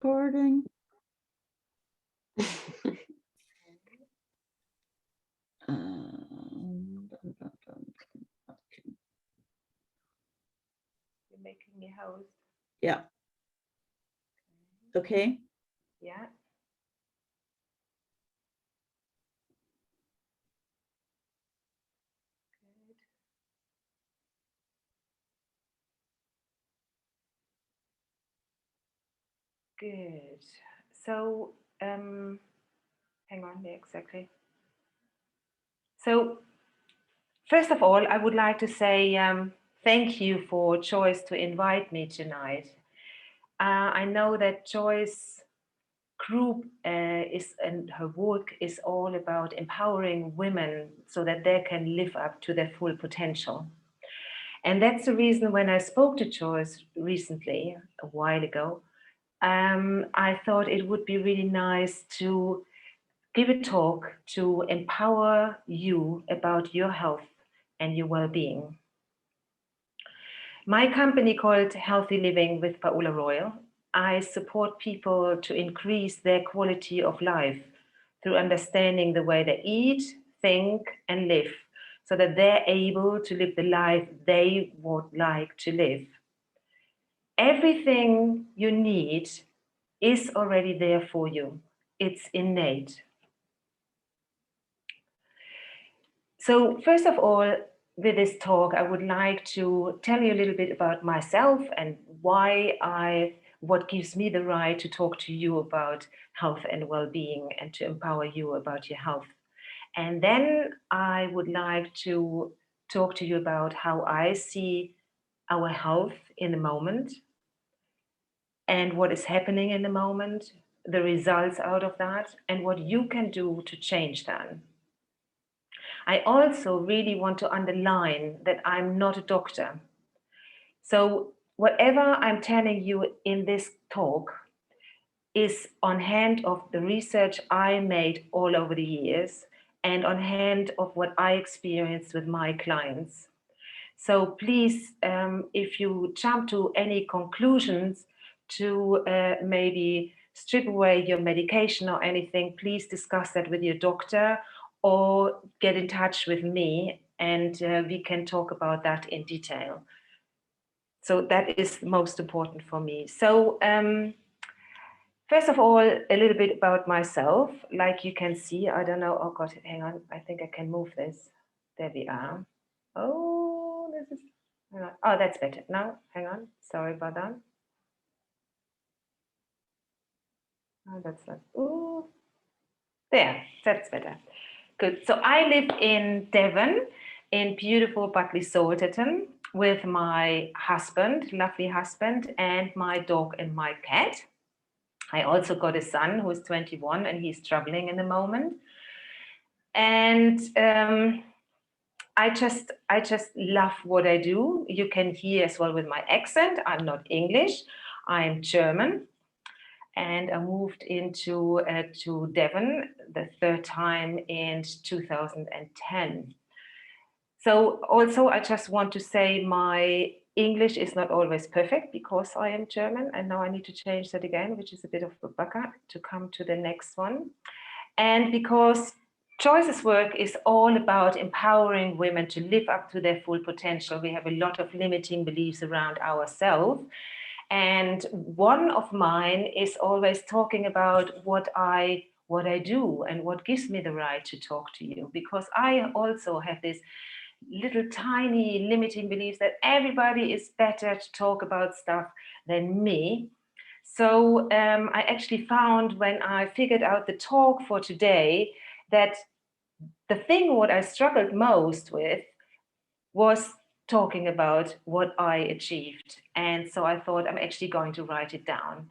Recording. Okay. You're making me host. Yeah. Okay. Yeah. Good. Good. So, hang on there exactly. So, first of all, I would like to say thank you for Joyce to invite me tonight. I know that Joyce group is and her work is all about empowering women so that they can live up to their full potential. And that's the reason when I spoke to Joyce recently, a while ago, I thought it would be really nice to give a talk to empower you about your health and your well-being. My company called Healthy Living with Paula Royal, I support people to increase their quality of life through understanding the way they eat, think, and live so that they're able to live the life they would like to live. Everything you need is already there for you. It's innate. So, first of all, with this talk, I would like to tell you a little bit about myself and what gives me the right to talk to you about health and well-being and to empower you about your health. And then I would like to talk to you about how I see our health in the moment and what is happening in the moment, the results out of that, and what you can do to change that. I also really want to underline that I'm not a doctor. So, whatever I'm telling you in this talk is on hand of the research I made all over the years and on hand of what I experienced with my clients. So please, if you jump to any conclusions to maybe strip away your medication or anything, please discuss that with your doctor or get in touch with me and we can talk about that in detail. So that is most important for me. So first of all, a little bit about myself. Like you can see, I don't know, oh God, hang on, I think I can move this. There we are. Oh, this is, hang on. Oh, that's better. Now, hang on. Sorry about that. Oh, that's not, ooh. There, that's better. Good. So I live in Devon, in beautiful Butley Salterton, with my husband, lovely husband, and my dog and my cat. I also got a son who's 21 and he's traveling in the moment. And I just love what I do. You can hear as well with my accent. I'm not English. I'm German, and I moved into to Devon the third time in 2010. So also, I just want to say my English is not always perfect because I am German, and now I need to change that again, which is a bit of a bugger to come to the next one. And because Joyce's work is all about empowering women to live up to their full potential, we have a lot of limiting beliefs around ourselves. And one of mine is always talking about what I do and what gives me the right to talk to you, because I also have this little tiny limiting beliefs that everybody is better to talk about stuff than me. So I actually found when I figured out the talk for today that the thing what I struggled most with was talking about what I achieved. And so I thought I'm actually going to write it down.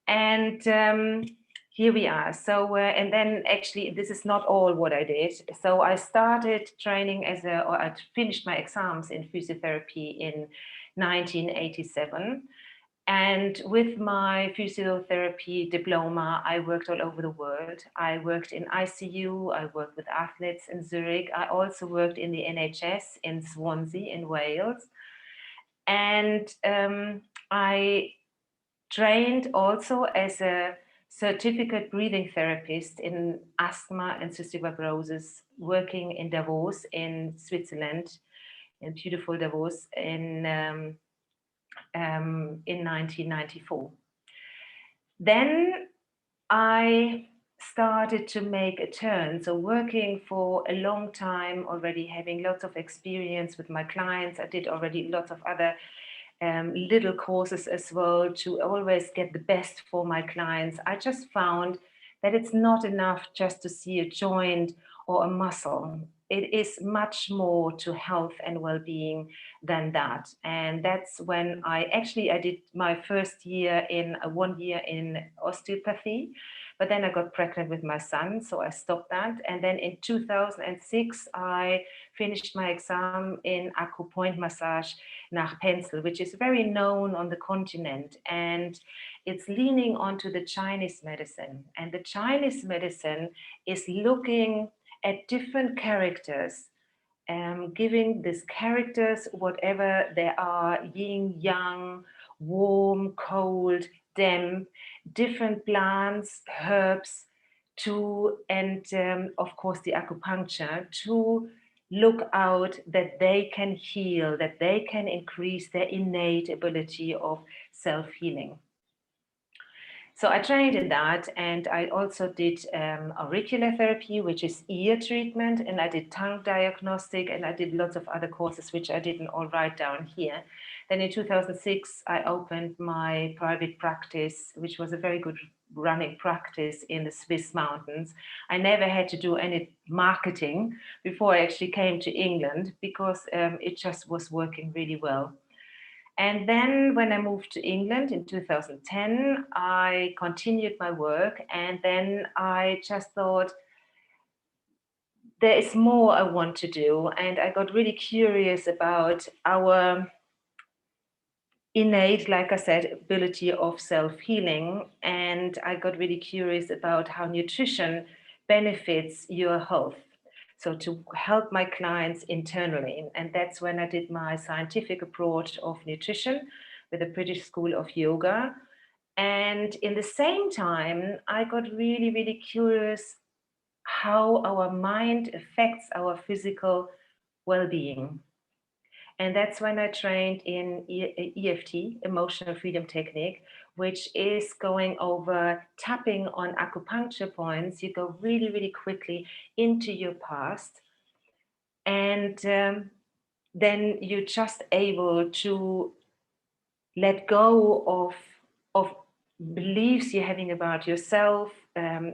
And here we are. So, and then actually, this is not all what I did. So I started training or I finished my exams in physiotherapy in 1987. And with my physiotherapy diploma, I worked all over the world. I worked in ICU, I worked with athletes in Zurich. I also worked in the NHS in Swansea in Wales. And I trained also as a certificate breathing therapist in asthma and cystic fibrosis, working in Davos in Switzerland, in beautiful Davos in 1994. Then I started to make a turn. So working for a long time already, having lots of experience with my clients. I did already lots of other little courses as well to always get the best for my clients. I just found that it's not enough just to see a joint or a muscle. It is much more to health and well-being than that. And that's when I did my first year in 1 year in osteopathy, but then I got pregnant with my son, so I stopped that. And then in 2006, I finished my exam in acupoint massage nach Pencil, which is very known on the continent. And it's leaning onto the Chinese medicine. And the Chinese medicine is looking at different characters, giving these characters whatever they are, yin, yang, warm, cold, damp, different plants, herbs, and of course the acupuncture, to look out that they can heal, that they can increase their innate ability of self-healing. So I trained in that, and I also did auricular therapy, which is ear treatment, and I did tongue diagnostic, and I did lots of other courses, which I didn't all write down here. Then in 2006, I opened my private practice, which was a very good running practice in the Swiss mountains. I never had to do any marketing before I actually came to England, because it just was working really well. And then when I moved to England in 2010, I continued my work. And then I just thought, there is more I want to do. And I got really curious about our innate, like I said, ability of self-healing. And I got really curious about how nutrition benefits your health. So to help my clients internally. And that's when I did my scientific approach of nutrition with the British School of Yoga. And in the same time, I got really, really curious how our mind affects our physical well-being. And that's when I trained in EFT, Emotional Freedom Technique, which is going over tapping on acupuncture points. You go really, really quickly into your past. And then you're just able to let go of beliefs you're having about yourself,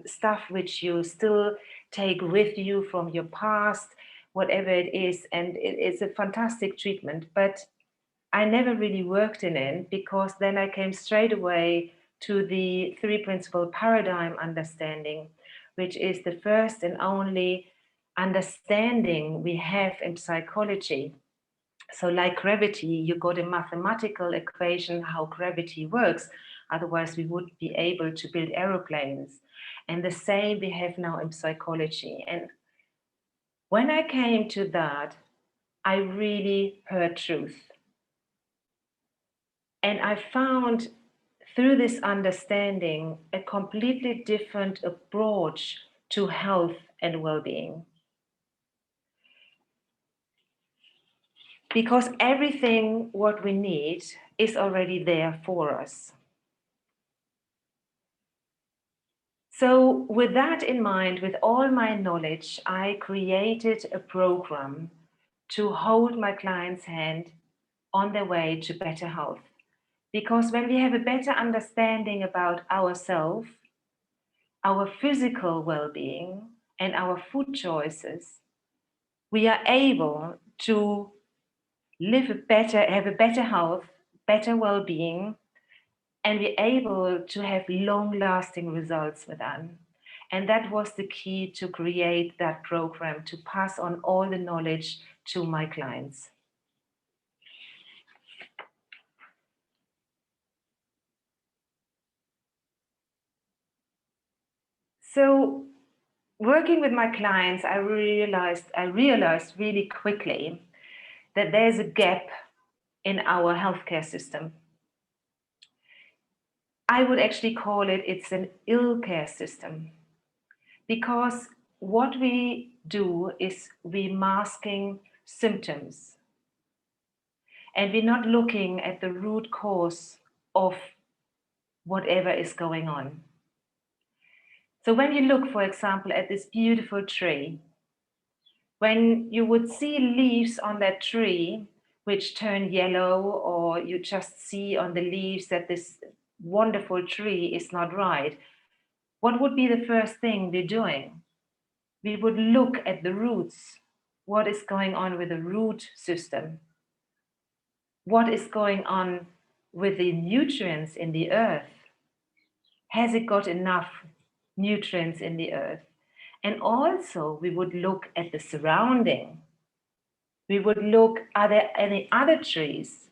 stuff which you still take with you from your past, whatever it is. And it's a fantastic treatment. But I never really worked in it, because then I came straight away to the three principle paradigm understanding, which is the first and only understanding we have in psychology. So like gravity, you got a mathematical equation how gravity works. Otherwise, we wouldn't be able to build aeroplanes. And the same we have now in psychology. And when I came to that, I really heard truth. And I found through this understanding a completely different approach to health and well-being. Because everything what we need is already there for us. So with that in mind, with all my knowledge, I created a program to hold my client's hand on their way to better health. Because when we have a better understanding about ourselves, our physical well-being, and our food choices, we are able to have a better health, better well-being, and we're able to have long-lasting results with that. And that was the key to create that program, to pass on all the knowledge to my clients. So working with my clients, I realized really quickly that there's a gap in our healthcare system. I would actually call it's an ill care system, because what we do is we masking symptoms, and we're not looking at the root cause of whatever is going on. So when you look, for example, at this beautiful tree, when you would see leaves on that tree which turn yellow, or you just see on the leaves that this wonderful tree is not right, what would be the first thing we're doing? We would look at the roots. What is going on with the root system? What is going on with the nutrients in the earth? Has it got enough nutrients in the earth? And also, we would look at the surrounding. We would look, are there any other trees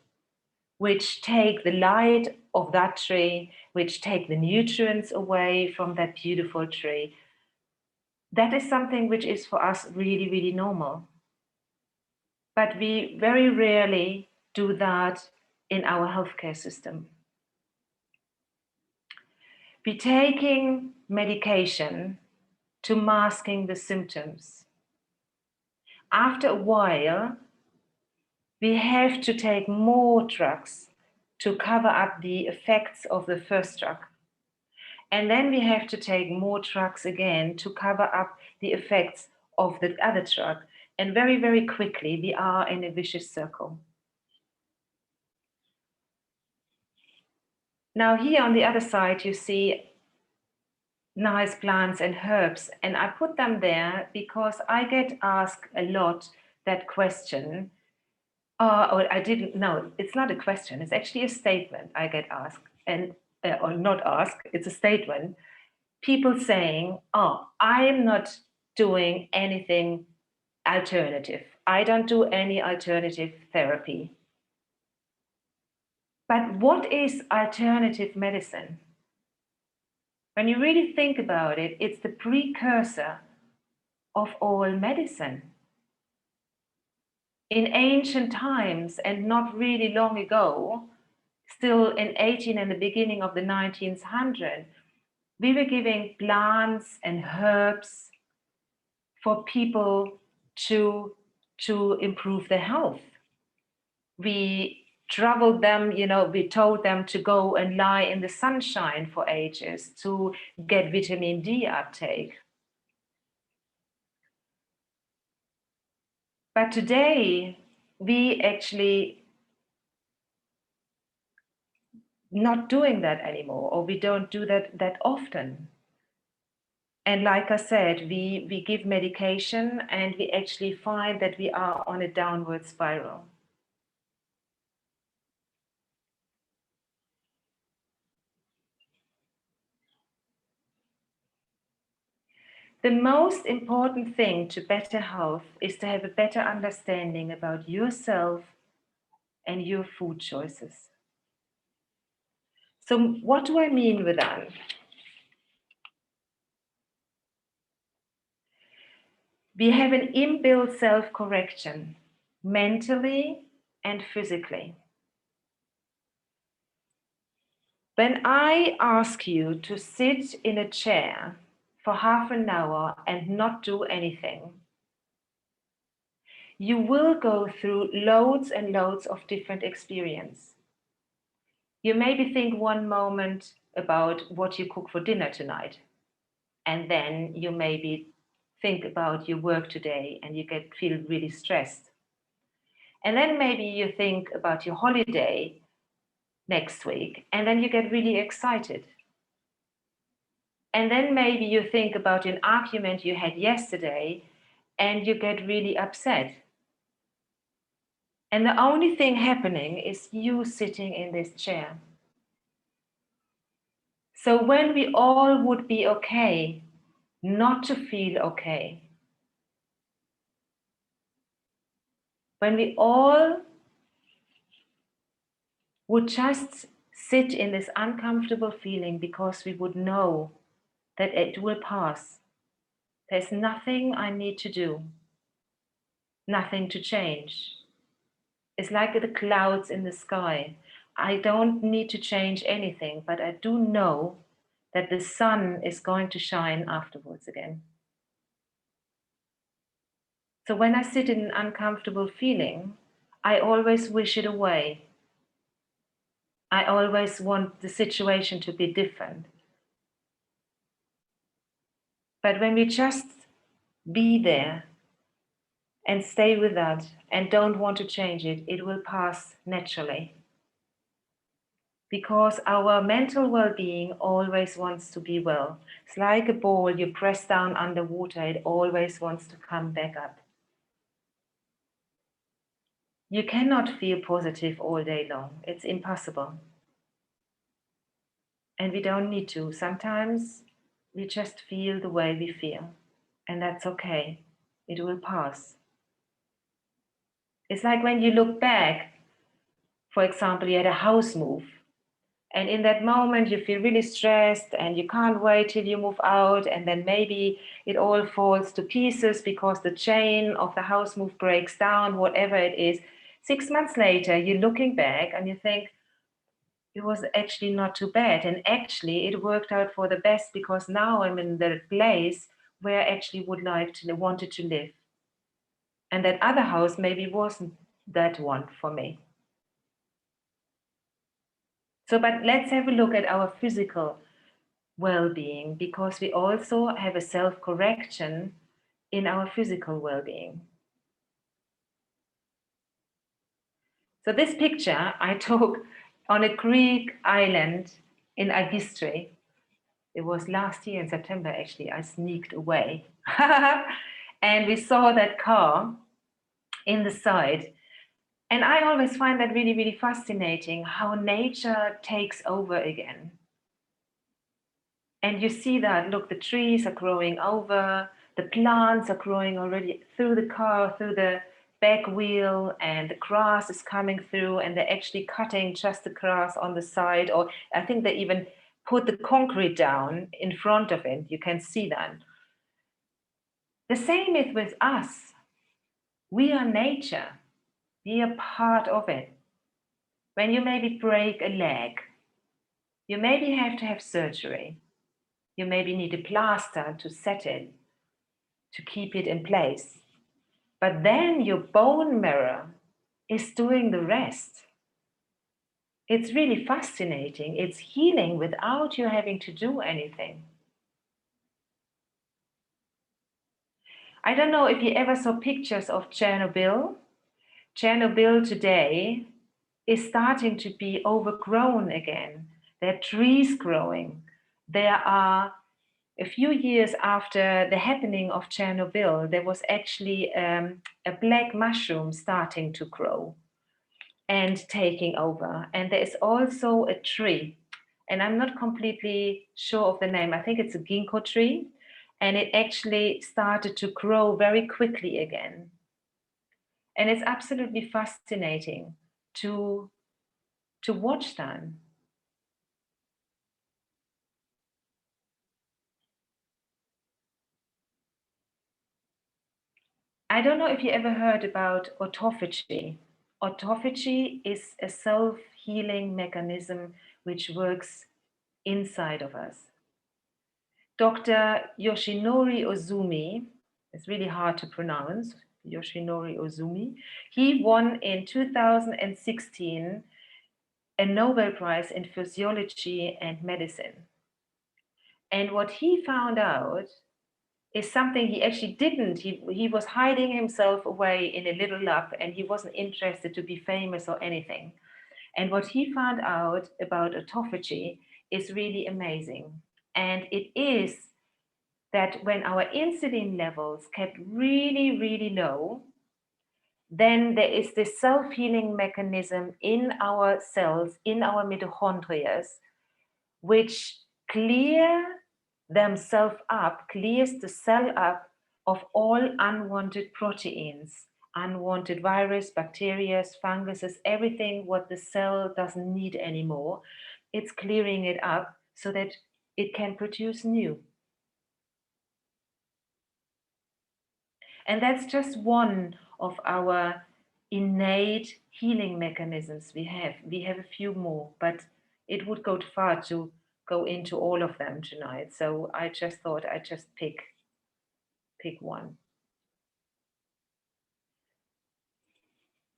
which take the light of that tree, which take the nutrients away from that beautiful tree? That is something which is for us really, really normal. But we very rarely do that in our healthcare system. We're taking medication to masking the symptoms. After a while, we have to take more drugs to cover up the effects of the first drug. And then we have to take more drugs again to cover up the effects of the other drug. And very, very quickly, we are in a vicious circle. Now here on the other side, you see nice plants and herbs, and I put them there because I get asked a lot that question. Or I didn't know, it's not a question, it's actually a statement I get asked, and or not asked, it's a statement. People saying, oh, I am not doing anything alternative. I don't do any alternative therapy. But what is alternative medicine? When you really think about it, it's the precursor of all medicine. In ancient times, and not really long ago, still in 18 and the beginning of the 1900s, we were giving plants and herbs for people to improve their health. We traveled them, we told them to go and lie in the sunshine for ages to get vitamin D uptake. But today, we actually not doing that anymore, or we don't do that often. And like I said, we give medication and we actually find that we are on a downward spiral. The most important thing to better health is to have a better understanding about yourself and your food choices. So what do I mean with that? We have an inbuilt self-correction, mentally and physically. When I ask you to sit in a chair for half an hour and not do anything, you will go through loads and loads of different experience. You maybe think one moment about what you cook for dinner tonight, and then you maybe think about your work today and you feel really stressed. And then maybe you think about your holiday next week, and then you get really excited. And then maybe you think about an argument you had yesterday and you get really upset. And the only thing happening is you sitting in this chair. So when we all would be okay not to feel okay, when we all would just sit in this uncomfortable feeling because we would know that it will pass. There's nothing I need to do, nothing to change. It's like the clouds in the sky. I don't need to change anything, but I do know that the sun is going to shine afterwards again. So when I sit in an uncomfortable feeling, I always wish it away. I always want the situation to be different. But when we just be there and stay with that and don't want to change it, it will pass naturally. Because our mental well-being always wants to be well. It's like a ball you press down underwater, it always wants to come back up. You cannot feel positive all day long. It's impossible. And we don't need to. Sometimes we just feel the way we feel, and that's okay. It will pass. It's like when you look back, for example, you had a house move, and in that moment you feel really stressed and you can't wait till you move out, and then maybe it all falls to pieces because the chain of the house move breaks down, whatever it is. 6 months later, you're looking back and you think, it was actually not too bad. And actually it worked out for the best, because now I'm in the place where I actually wanted to live. And that other house maybe wasn't that one for me. So, but let's have a look at our physical well-being, because we also have a self-correction in our physical well-being. So this picture I took on a Greek island in Agistri. It was last year in September, actually. I sneaked away. And we saw that car in the side. And I always find that really, really fascinating, how nature takes over again. And you see that, look, the trees are growing over, the plants are growing already through the car, through the back wheel, and the grass is coming through, and they're actually cutting just the grass on the side, or I think they even put the concrete down in front of it. You can see that. The same is with us. We are nature. We are part of it. When you maybe break a leg, you maybe have to have surgery. You maybe need a plaster to set it, to keep it in place. But then your bone marrow is doing the rest. It's really fascinating. It's healing without you having to do anything. I don't know if you ever saw pictures of Chernobyl. Chernobyl today is starting to be overgrown again. There are trees growing. There are, a few years after the happening of Chernobyl, there was actually a black mushroom starting to grow and taking over. And there is also a tree, and I'm not completely sure of the name. I think it's a ginkgo tree, and it actually started to grow very quickly again. And it's absolutely fascinating to watch that. I don't know if you ever heard about autophagy. Autophagy is a self-healing mechanism which works inside of us. Dr. Yoshinori Ozumi, it's really hard to pronounce, Yoshinori Ozumi, he won in 2016 a Nobel Prize in Physiology and Medicine. And what he found out is something he actually didn't. He was hiding himself away in a little lab, and he wasn't interested to be famous or anything. And what he found out about autophagy is really amazing. And it is that when our insulin levels kept really, really low, then there is this self-healing mechanism in our cells, in our mitochondria, which clear themselves up, clears the cell up of all unwanted proteins, unwanted virus, bacteria, funguses, everything what the cell doesn't need anymore. It's clearing it up so that it can produce new. And that's just one of our innate healing mechanisms we have. We have a few more, but it would go too far to go into all of them tonight. So I just thought I'd just pick one.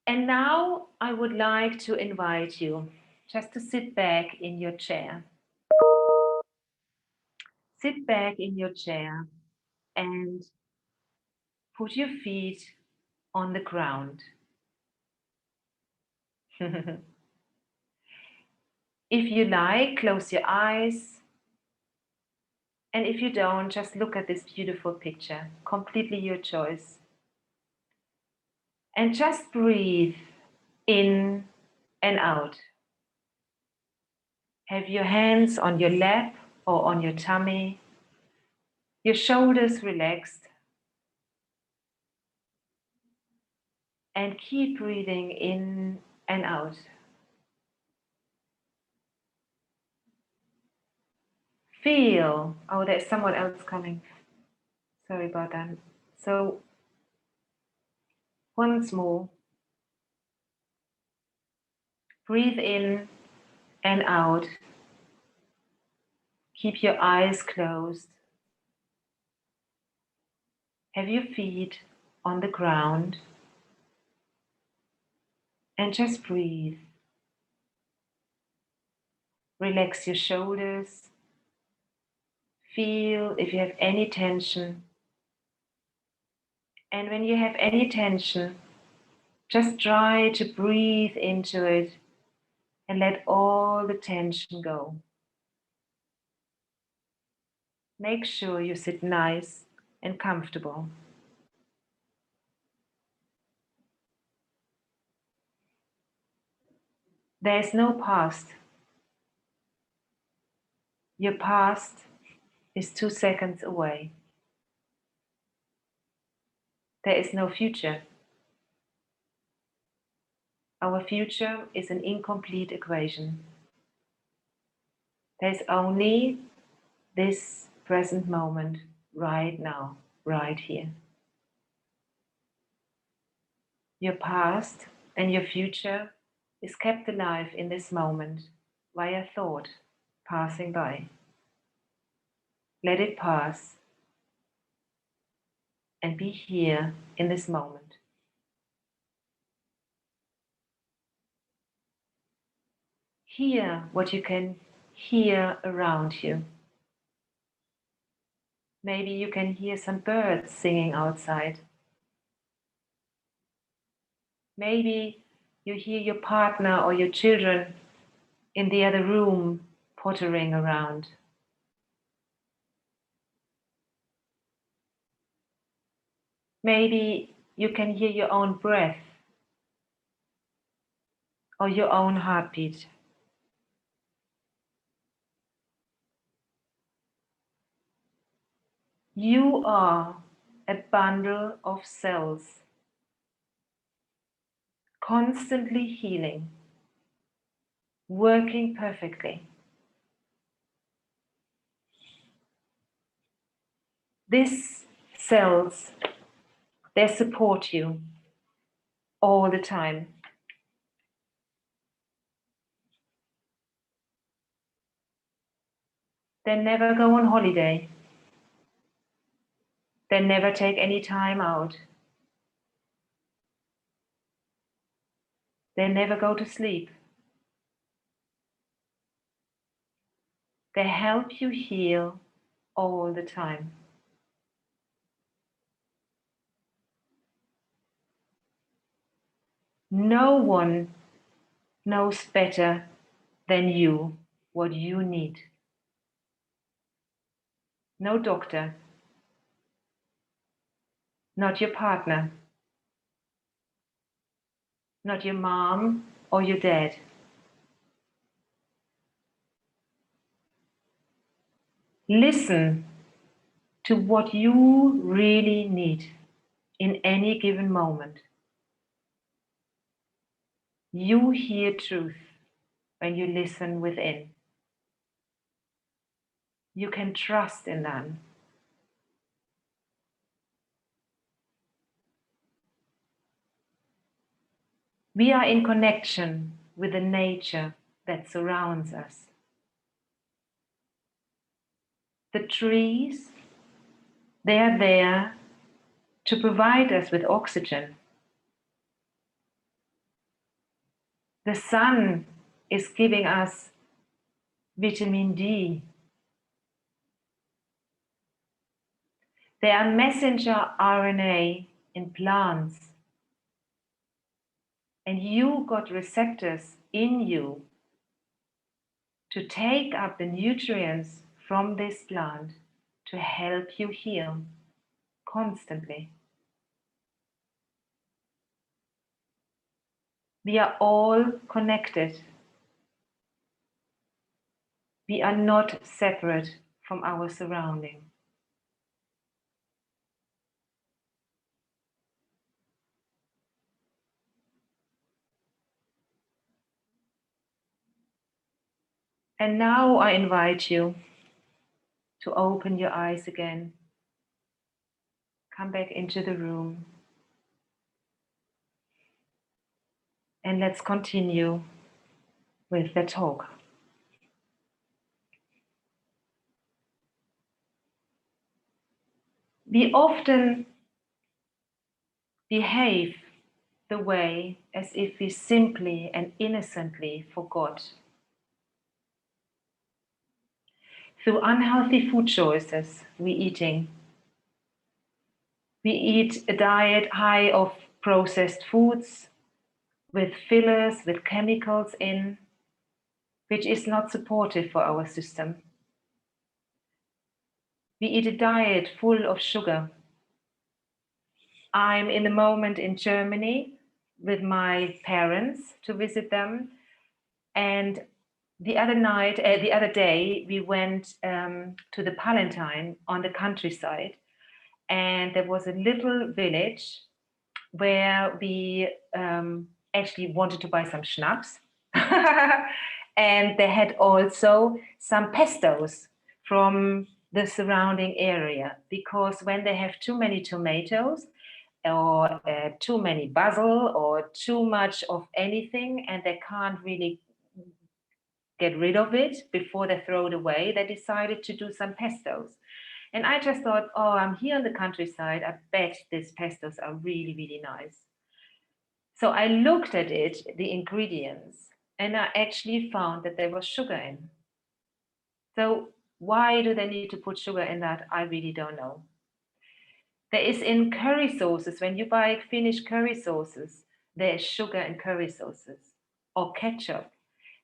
And now I would like to invite you just to sit back in your chair. Sit back in your chair and put your feet on the ground. If you like, close your eyes. And if you don't, just look at this beautiful picture. Completely your choice. And just breathe in and out. Have your hands on your lap or on your tummy. Your shoulders relaxed. And keep breathing in and out. Feel, oh, there's someone else coming. Sorry about that. So, once more, breathe in and out. Keep your eyes closed. Have your feet on the ground. And just breathe. Relax your shoulders. Feel if you have any tension. And when you have any tension, just try to breathe into it and let all the tension go. Make sure you sit nice and comfortable. There is no past. Your past is 2 seconds away. There is no future. Our future is an incomplete equation. There's only this present moment, right now, right here. Your past and your future is kept alive in this moment via thought passing by. Let it pass and be here in this moment. Hear what you can hear around you. Maybe you can hear some birds singing outside. Maybe you hear your partner or your children in the other room pottering around. Maybe you can hear your own breath or your own heartbeat. You are a bundle of cells, constantly healing, working perfectly. These cells, they support you all the time. They never go on holiday. They never take any time out. They never go to sleep. They help you heal all the time. No one knows better than you what you need. No doctor, not your partner, not your mom or your dad. Listen to what you really need in any given moment. You hear truth when you listen within. You can trust in that. We are in connection with the nature that surrounds us. The trees, they are there to provide us with oxygen. The sun is giving us vitamin D. There are messenger RNA in plants. And you got receptors in you to take up the nutrients from this plant to help you heal constantly. We are all connected. We are not separate from our surrounding. And now I invite you to open your eyes again. Come back into the room. And let's continue with the talk. We often behave the way as if we simply and innocently forgot. Through unhealthy food choices we're eating. We eat a diet high of processed foods with fillers, with chemicals in, which is not supportive for our system. We eat a diet full of sugar. I'm in the moment in Germany with my parents to visit them, and the other day, we went to the Palatine on the countryside, and there was a little village where we actually wanted to buy some schnapps. And they had also some pestos from the surrounding area, because when they have too many tomatoes or too many basil or too much of anything, and they can't really get rid of it before they throw it away, they decided to do some pestos. And I just thought, oh, I'm here in the countryside. I bet these pestos are really, really nice. So I looked at it, the ingredients, and I actually found that there was sugar in. So why do they need to put sugar in that? I really don't know. There is in curry sauces, when you buy finished curry sauces, there is sugar in curry sauces or ketchup.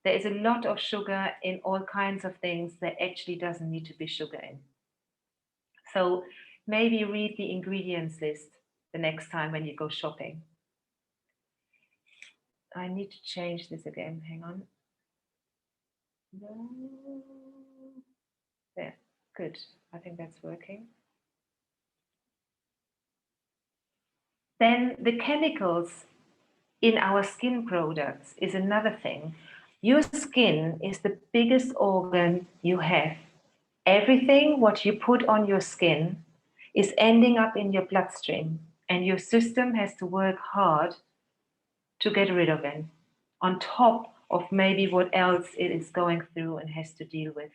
There is a lot of sugar in all kinds of things that actually doesn't need to be sugar in. So maybe read the ingredients list the next time when you go shopping. I need to change this again, hang on. There, good, I think that's working. Then the chemicals in our skin products is another thing. Your skin is the biggest organ you have. Everything what you put on your skin is ending up in your bloodstream, and your system has to work hard to get rid of it, on top of maybe what else it is going through and has to deal with.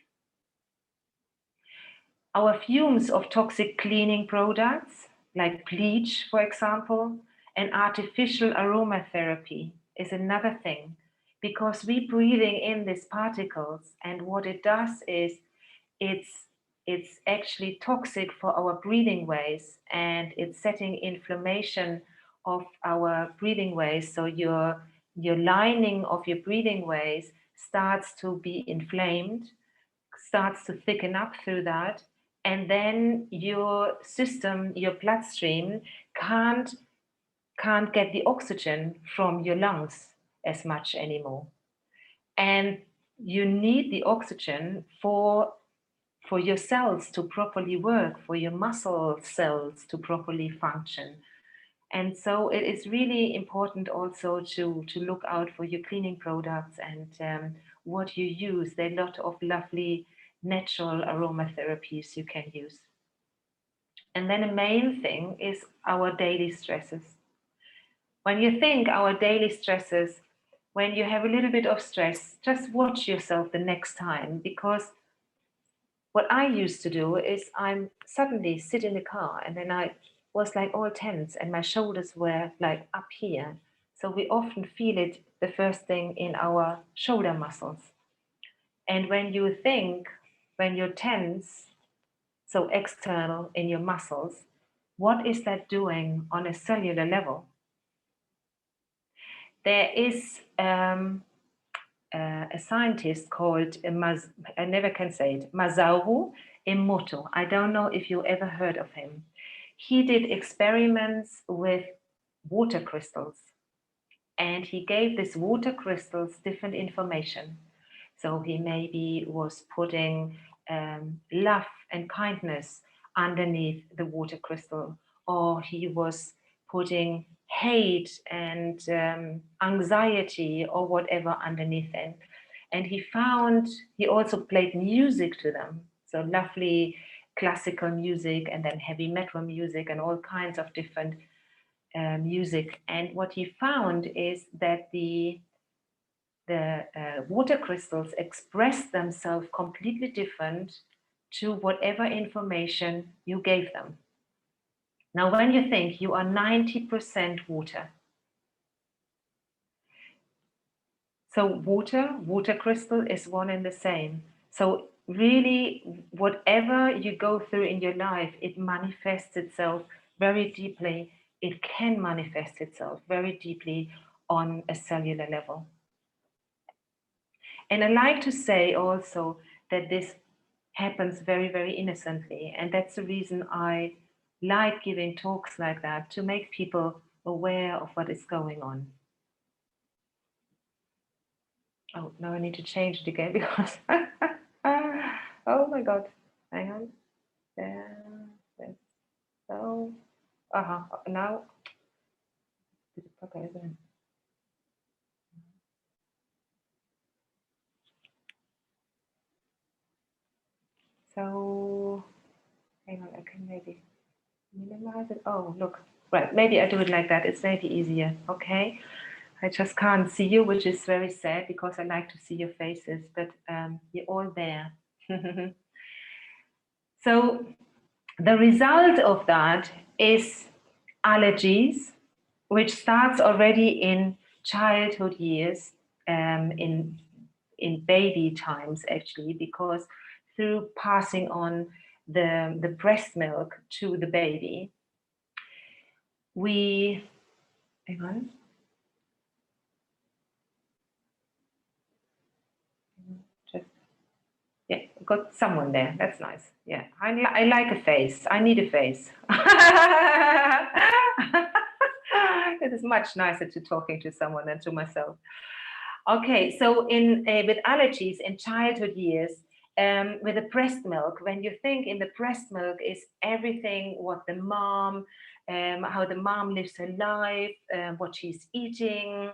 Our fumes of toxic cleaning products, like bleach, for example, and artificial aromatherapy is another thing, because we're breathing in these particles, and what it does is it's actually toxic for our breathing ways, and it's setting inflammation of our breathing ways. So your lining of your breathing ways starts to be inflamed, starts to thicken up through that, and then your system, your bloodstream can't get the oxygen from your lungs as much anymore. And you need the oxygen for your cells to properly work, for your muscle cells to properly function. And so it is really important also to look out for your cleaning products and what you use. There are a lot of lovely natural aromatherapies you can use. And then the main thing is our daily stresses. When you think our daily stresses, when you have a little bit of stress, just watch yourself the next time, because what I used to do is I'm suddenly sit in the car and then I was like all tense and my shoulders were like up here. So we often feel it the first thing in our shoulder muscles. And when you think, when you're tense, so external in your muscles, what is that doing on a cellular level? There is a scientist called, I never can say it, Masaru Emoto. I don't know if you ever heard of him. He did experiments with water crystals, and he gave these water crystals different information. So he maybe was putting love and kindness underneath the water crystal, or he was putting hate and anxiety or whatever underneath it. And he also played music to them. So lovely classical music and then heavy metal music and all kinds of different music. And what he found is that the water crystals express themselves completely different to whatever information you gave them. Now, when you think you are 90% water, so water crystal is one and the same. So really, whatever you go through in your life, it manifests itself very deeply. It can manifest itself very deeply on a cellular level. And I like to say also that this happens very, very innocently. And that's the reason I like giving talks like that, to make people aware of what is going on. Oh, now I need to change it again because, oh my God, hang on. There, so, now, okay, isn't it? So, hang on, I can maybe minimize it. Oh, look, right, maybe I do it like that. It's maybe easier, okay? I just can't see you, which is very sad because I like to see your faces, but you're all there. So the result of that is allergies, which starts already in childhood years, in baby times actually, because through passing on the breast milk to the baby, we, hang on. Just, yeah, got someone there. That's nice. Yeah, I like a face. I need a face. It is much nicer to talking to someone than to myself. Okay, so in with allergies in childhood years, with the breast milk, when you think in the breast milk is everything what the mom, how the mom lives her life, what she's eating,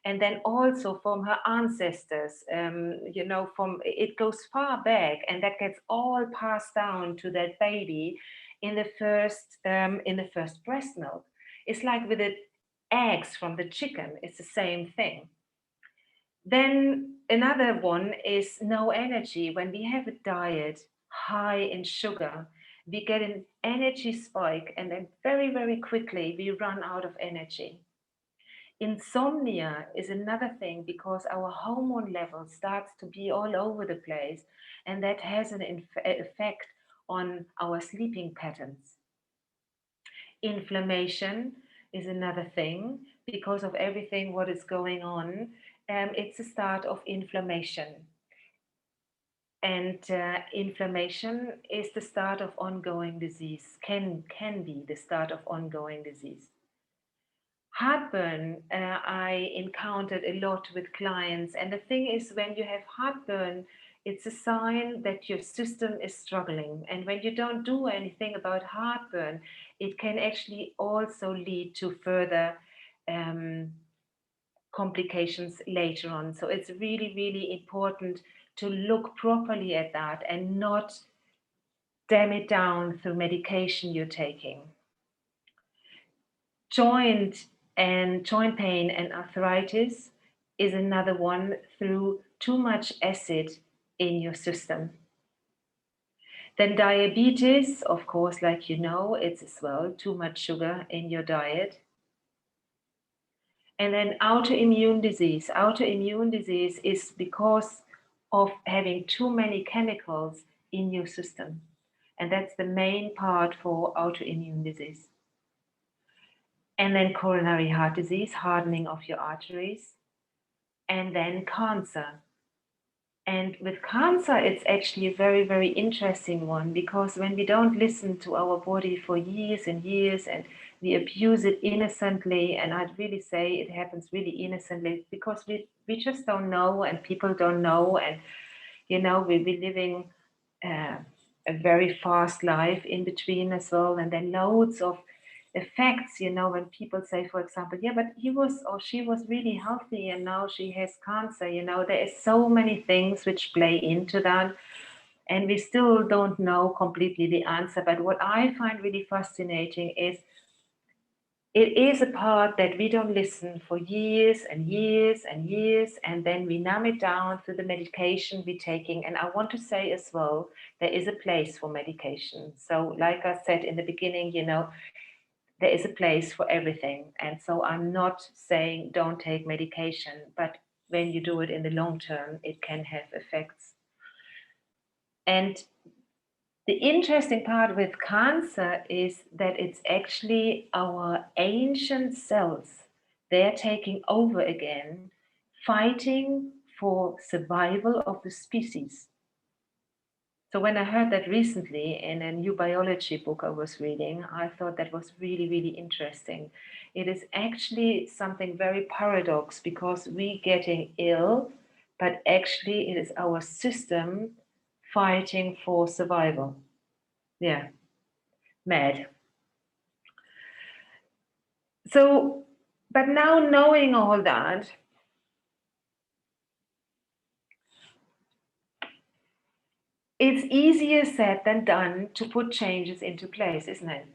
and then also from her ancestors, from it goes far back, and that gets all passed down to that baby in the first breast milk. It's like with the eggs from the chicken, it's the same thing. Then another one is no energy. When we have a diet high in sugar, we get an energy spike and then very, very quickly we run out of energy. Insomnia is another thing because our hormone level starts to be all over the place, and that has an effect on our sleeping patterns. Inflammation is another thing because of everything what is going on. It's a start of inflammation. And inflammation is the start of ongoing disease, can be the start of ongoing disease. Heartburn, I encountered a lot with clients. And the thing is, when you have heartburn, it's a sign that your system is struggling. And when you don't do anything about heartburn, it can actually also lead to further complications later on. So it's really, really important to look properly at that and not damn it down through medication you're taking. Joint And joint pain and arthritis is another one through too much acid in your system. Then diabetes, of course, like you know, it's as well too much sugar in your diet. And then autoimmune disease. Autoimmune disease is because of having too many chemicals in your system. And that's the main part for autoimmune disease. And then coronary heart disease, hardening of your arteries. And then cancer. And with cancer, it's actually a very, very interesting one, because when we don't listen to our body for years and years and we abuse it innocently, and I'd really say it happens really innocently because we just don't know, and people don't know, and you know, we're living a very fast life in between as well, and then loads of effects, you know, when people say, for example, yeah, but he was or she was really healthy and now she has cancer, you know, there is so many things which play into that, and we still don't know completely the answer. But what I find really fascinating is it is a part that we don't listen for years and years and years, and then we numb it down through the medication we're taking. And I want to say as well, there is a place for medication. So like I said in the beginning, you know, there is a place for everything. And so I'm not saying don't take medication, but when you do it in the long term, it can have effects. And the interesting part with cancer is that it's actually our ancient cells. They're taking over again, fighting for survival of the species. So when I heard that recently in a new biology book I was reading, I thought that was really, really interesting. It is actually something very paradox, because we getting ill, but actually it is our system fighting for survival. Yeah, mad. So, but now knowing all that, it's easier said than done to put changes into place, isn't it?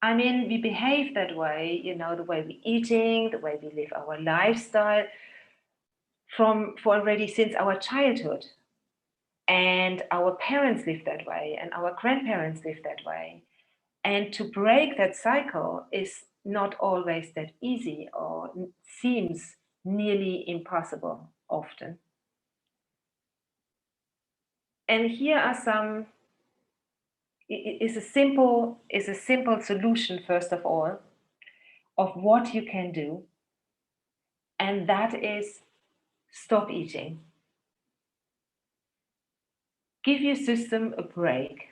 I mean, we behave that way, you know, the way we're eating, the way we live our lifestyle for already since our childhood. And our parents lived that way, and our grandparents lived that way. And to break that cycle is not always that easy, or seems nearly impossible often. And here are some, is a simple solution, first of all, of what you can do. And that is stop eating. Give your system a break.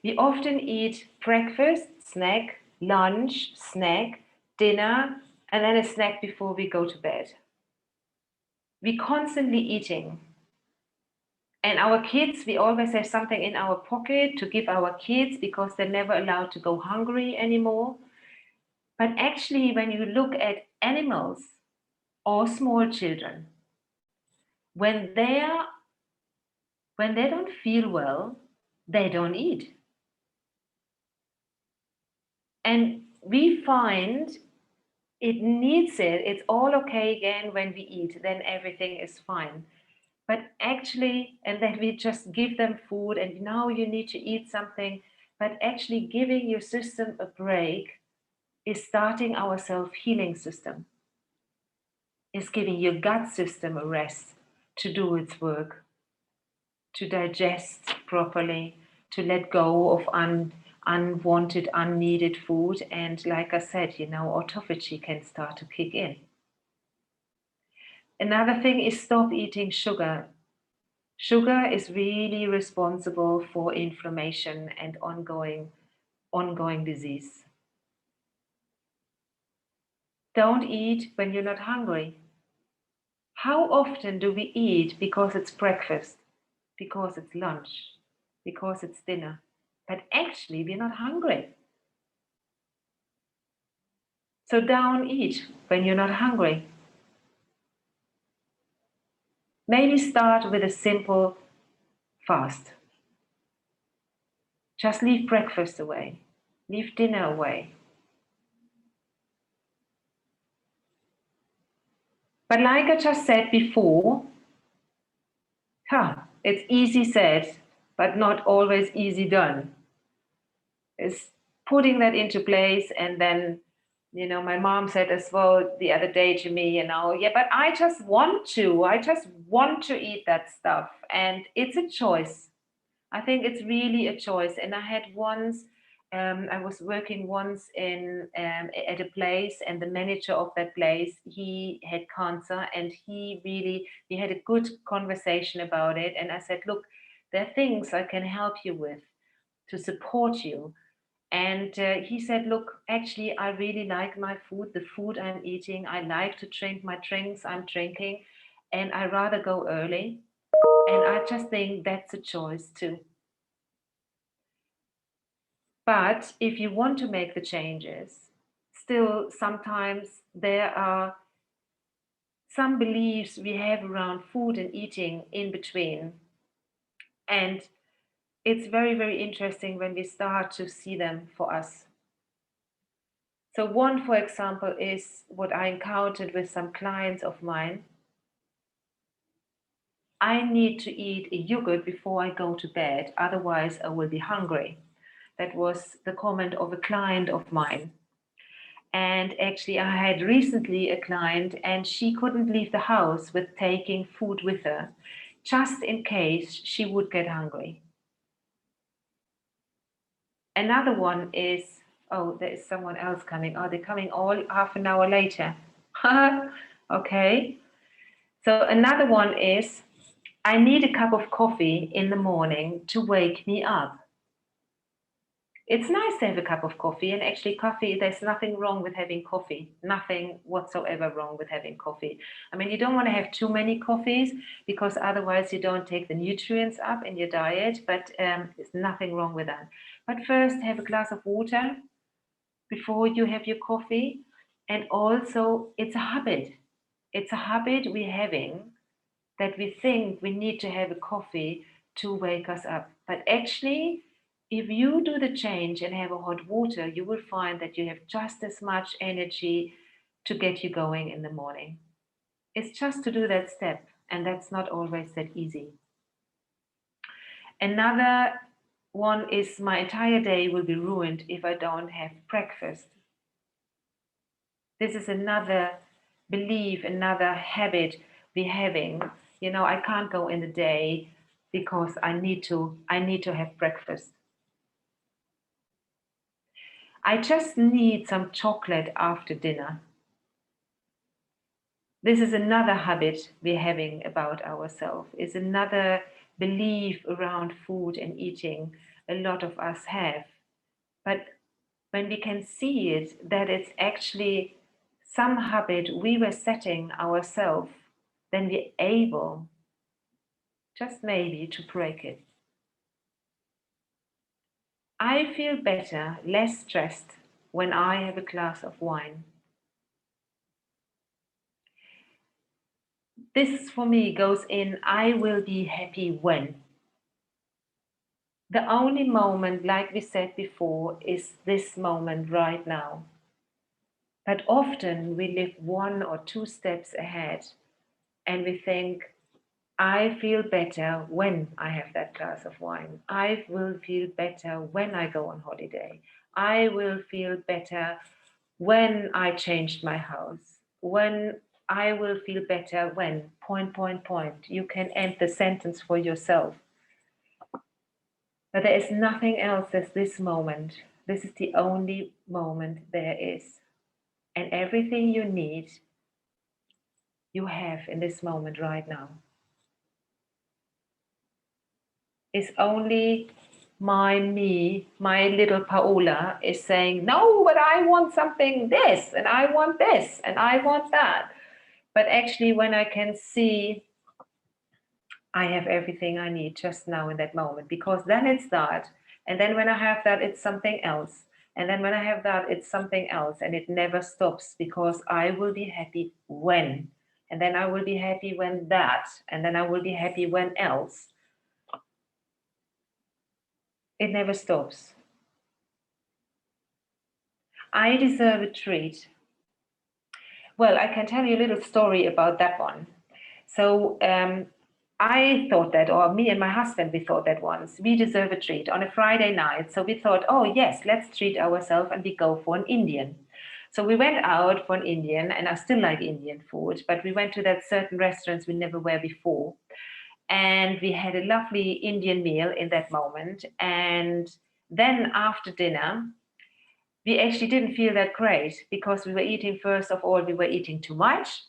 We often eat breakfast, snack, lunch, snack, dinner, and then a snack before we go to bed. We're constantly eating. And our kids, we always have something in our pocket to give our kids, because they're never allowed to go hungry anymore. But actually, when you look at animals or small children, when they don't feel well, they don't eat. And we find it needs it. It's all okay again when we eat, then everything is fine. But actually, and then we just give them food and now you need to eat something. But actually, giving your system a break is starting our self-healing system, is giving your gut system a rest to do its work, to digest properly, to let go of unwanted, unneeded food. And like I said, you know, autophagy can start to kick in. Another thing is stop eating sugar. Sugar is really responsible for inflammation and ongoing disease. Don't eat when you're not hungry. How often do we eat because it's breakfast, because it's lunch, because it's dinner, but actually we're not hungry? So don't eat when you're not hungry. Maybe start with a simple fast. Just leave breakfast away, leave dinner away. But like I just said before, it's easy said, but not always easy done. It's putting that into place. And then, my mom said as well the other day to me, yeah, but I just want to eat that stuff. And it's a choice. I think it's really a choice. And I had once, I was working once at a place, and the manager of that place, he had cancer, and we had a good conversation about it. And I said, look, there are things I can help you with to support you. And he said, look, actually, I really like my food, the food I'm eating. I like to drink my drinks I'm drinking, and I rather go early. And I just think that's a choice too. But if you want to make the changes, still sometimes there are some beliefs we have around food and eating in between. And it's very, very interesting when we start to see them for us. So, one, for example, is what I encountered with some clients of mine. I need to eat a yogurt before I go to bed, otherwise, I will be hungry. That was the comment of a client of mine. And actually, I had recently a client, and she couldn't leave the house with taking food with her, just in case she would get hungry. Another one is, oh, there is someone else coming. Oh, they're coming all half an hour later. Okay. So another one is, I need a cup of coffee in the morning to wake me up. It's nice to have a cup of coffee, and actually coffee, there's nothing wrong with having coffee, nothing whatsoever wrong with having coffee. I mean, you don't want to have too many coffees, because otherwise you don't take the nutrients up in your diet, but there's nothing wrong with that. But first, have a glass of water before you have your coffee. And also, it's a habit. It's a habit we're having, that we think we need to have a coffee to wake us up. But actually, if you do the change and have a hot water, you will find that you have just as much energy to get you going in the morning. It's just to do that step, and that's not always that easy. Another one is, my entire day will be ruined if I don't have breakfast. This is another belief, another habit we're having. I can't go in the day because I need to have breakfast. I just need some chocolate after dinner. This is another habit we're having about ourselves. Is another belief around food and eating a lot of us have. But when we can see it, that it's actually some habit we were setting ourselves, then we're able, just maybe, to break it. I feel better, less stressed when I have a glass of wine. This for me goes in, I will be happy when. The only moment, like we said before, is this moment right now. But often we live one or two steps ahead, and we think, I feel better when I have that glass of wine. I will feel better when I go on holiday. I will feel better when I changed my house. When I will feel better when, point, point, point. You can end the sentence for yourself. But there is nothing else as this moment. This is the only moment there is. And everything you need, you have in this moment right now. Is only my little Paola is saying, no, but I want something this, and I want this, and I want that. But actually, when I can see I have everything I need just now in that moment, because then it's that. And then when I have that, it's something else. And then when I have that, it's something else. And it never stops, because I will be happy when. And then I will be happy when that. And then I will be happy when else. It never stops. I deserve a treat. Well, I can tell you a little story about that one. So I thought that, or me and my husband, we thought that once, we deserve a treat on a Friday night. So we thought, oh, yes, let's treat ourselves and we go for an Indian. So we went out for an Indian, and I still like Indian food, but we went to that certain restaurants we never were before. And we had a lovely Indian meal in that moment. And then after dinner, we actually didn't feel that great because we were eating, first of all, we were eating too much.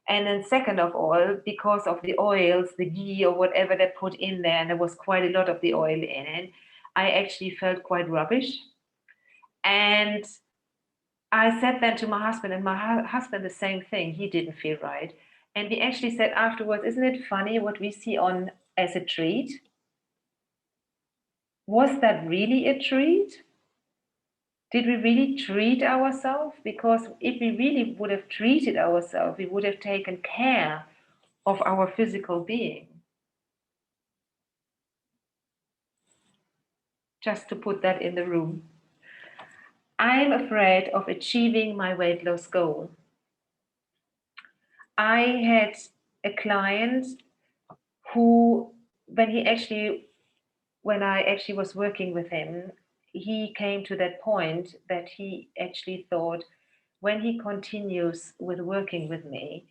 And then, second of all, because of the oils, the ghee or whatever they put in there, and there was quite a lot of the oil in it, I actually felt quite rubbish. And I said then to my husband, and my husband, the same thing, he didn't feel right. And we actually said afterwards, isn't it funny what we see on as a treat? Was that really a treat? Did we really treat ourselves? Because if we really would have treated ourselves, we would have taken care of our physical being. Just to put that in the room. I'm afraid of achieving my weight loss goal. I had a client who, when I actually was working with him, he came to that point that he actually thought, when he continues with working with me,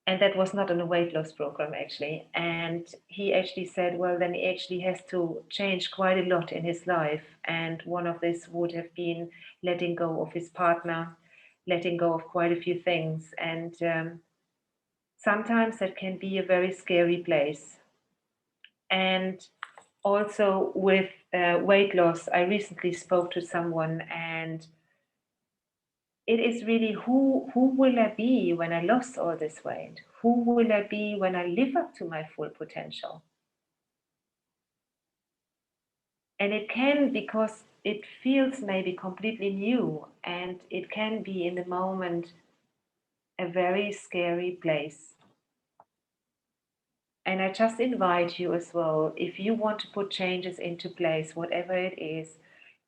and that was not on a weight loss program actually, and he actually said, well, then he actually has to change quite a lot in his life, and one of this would have been letting go of his partner, letting go of quite a few things, and sometimes that can be a very scary place. And also with weight loss, I recently spoke to someone, and it is really, who will I be when I lost all this weight? Who will I be when I live up to my full potential? And it can, because it feels maybe completely new, and it can be in the moment a very scary place. And I just invite you as well, if you want to put changes into place, whatever it is,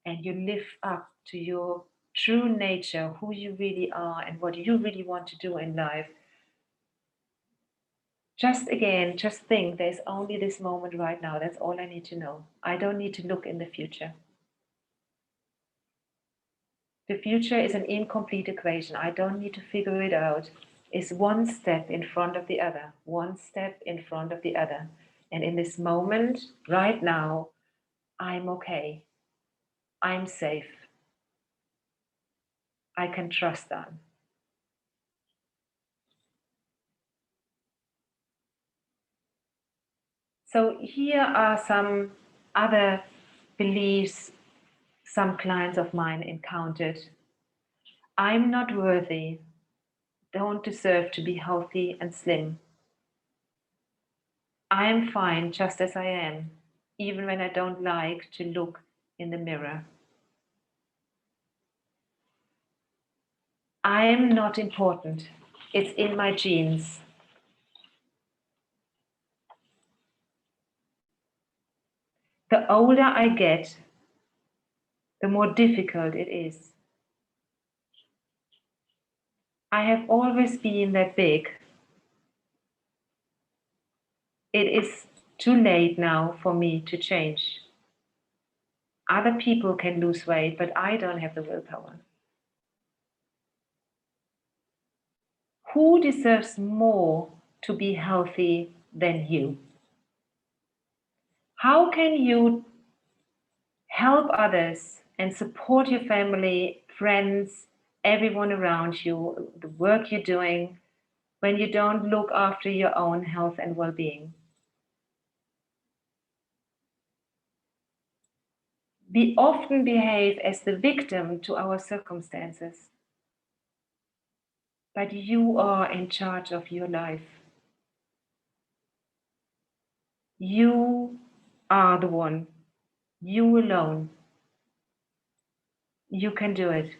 and you live up to your true nature, who you really are, and what you really want to do in life, just think there's only this moment right now. That's all I need to know. I don't need to look in the future. The future is an incomplete equation. I don't need to figure it out. It's one step in front of the other, one step in front of the other. And in this moment, right now, I'm okay. I'm safe. I can trust that. So here are some other beliefs some clients of mine encountered. I'm not worthy, don't deserve to be healthy and slim. I am fine just as I am, even when I don't like to look in the mirror. I am not important. It's in my genes. The older I get, the more difficult it is. I have always been that big. It is too late now for me to change. Other people can lose weight, but I don't have the willpower. Who deserves more to be healthy than you? How can you help others and support your family, friends, everyone around you, the work you're doing, when you don't look after your own health and well-being? We often behave as the victim to our circumstances, but you are in charge of your life. You are the one, you alone. You can do it.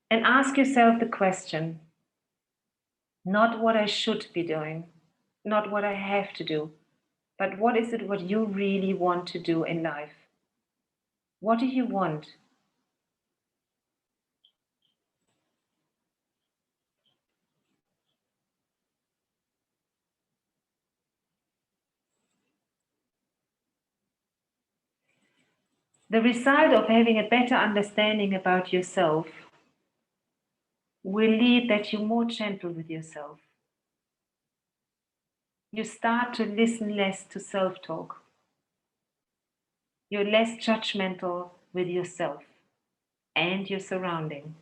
And ask yourself the question, not what I should be doing, not what I have to do, but what is it what you really want to do in life? What do you want? The result of having a better understanding about yourself will lead that you're more gentle with yourself. You start to listen less to self-talk. You're less judgmental with yourself and your surrounding.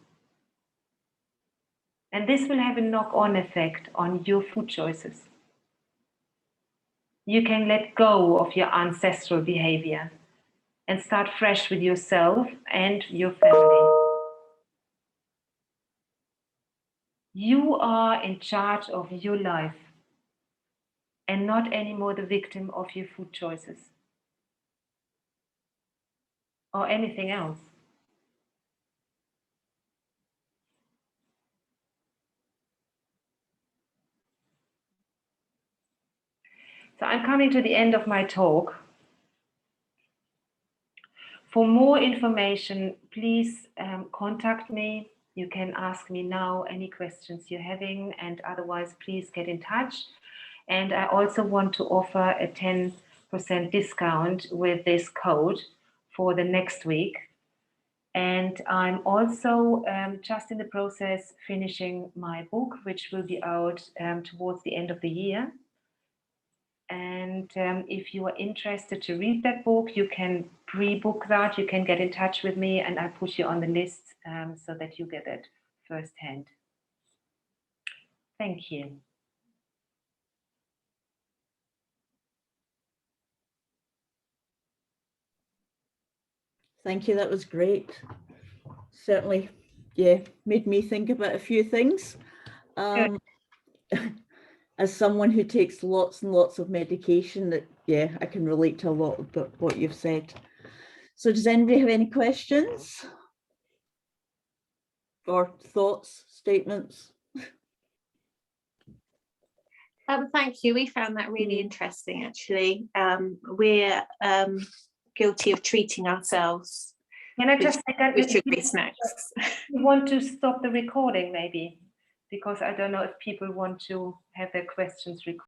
And this will have a knock-on effect on your food choices. You can let go of your ancestral behavior and start fresh with yourself and your family. You are in charge of your life and not anymore the victim of your food choices or anything else. So I'm coming to the end of my talk. For more information, please contact me. You can ask me now any questions you're having, and otherwise please get in touch. And I also want to offer a 10% discount with this code for the next week. And I'm also just in the process finishing my book, which will be out towards the end of the year. And if you are interested to read that book, you can pre-book that. You can get in touch with me and I put you on the list so that you get it firsthand. Thank you. Thank you, that was great. Certainly, yeah, made me think about a few things. As someone who takes lots and lots of medication, that yeah, I can relate to a lot of what you've said. So does anybody have any questions or thoughts, statements? Thank you. We found that really interesting, actually. We're guilty of treating ourselves with sugary snacks. You want to stop the recording maybe, because I don't know if people want to have their questions recorded.